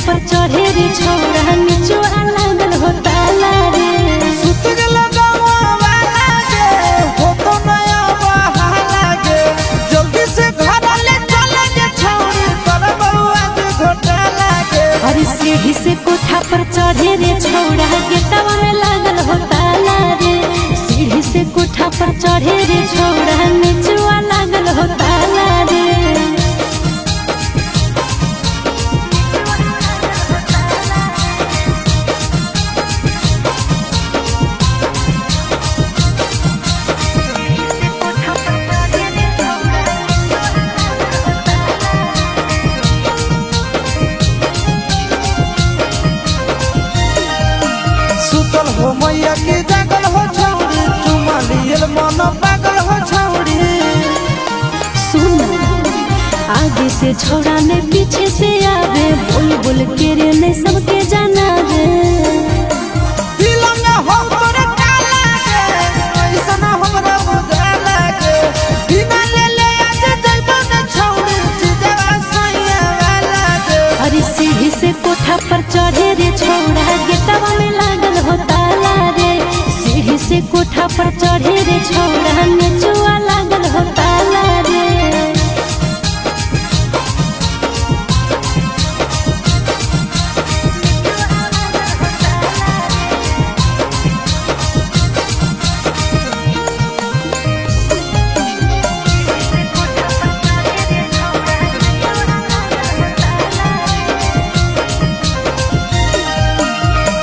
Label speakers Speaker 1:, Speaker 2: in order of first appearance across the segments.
Speaker 1: पर चढ़े रे छौड़ा निचवा लागल हो ताला रे।
Speaker 2: सुतग लगावा वाला गे हो तो नया बहाना गे जल्दी से घर ले चले गे छौड़ी कर बउआ के घोटाला गे।
Speaker 1: अरे सीढ़ी से कोठा पर चढ़े रे छौड़ा गेटवा में लागल हो ताला रे। सीढ़ी से कोठा पर चढ़े रे छौड़ा निचवा लागल हो ताला रे।
Speaker 2: सुतल हो मैया के जागल हो छौड़ी चुमा लियल मन पागल हो छौड़ी।
Speaker 1: सुन आगे से छौड़ा ने पीछे से आवे बोल बोल के रे ने सबके जाना रे।
Speaker 2: दिल में हो तोरे काला गे ऐसा ना हमरा बुझाला गे बिना ले ले आज जइबो न छौड़ी जीजवा सैया वाला गे।
Speaker 1: अरे सीढ़ी से कोठा पर चढ़े रे छौड़ा गेटवा में लागल हो ताला रे। सीढ़ी से कोठा पर चढ़े रे छौड़ा निचवा लागल हो ताला रे।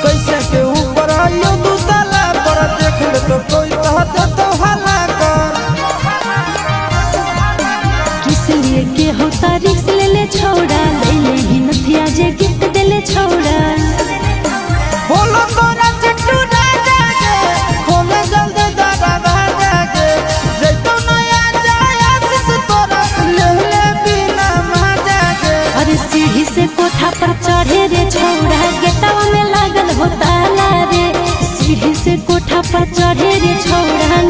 Speaker 2: कैसे के ऊपर आयो दू ताला पर देख ले तो कोई कह दे तो हल्ला कर।
Speaker 1: किस लिए के होता रिक्स ले ले छौड़ा ले ले ही नथिया जे गिफ्ट दे ले छौड़ा।
Speaker 2: बोलो तोरा चिट्टू राजा गे खोले जल्दी दादा राजा गे जैतो नया जाया सिस तोरा ले ले बिना मजा गे।
Speaker 1: अरे सीढ़ी से कोठा पर चढ़े रे छौड़ा गेटवा में लागल हो ताला रे। सीढ़ी से कोठा पर चढ़े रे छौड़ा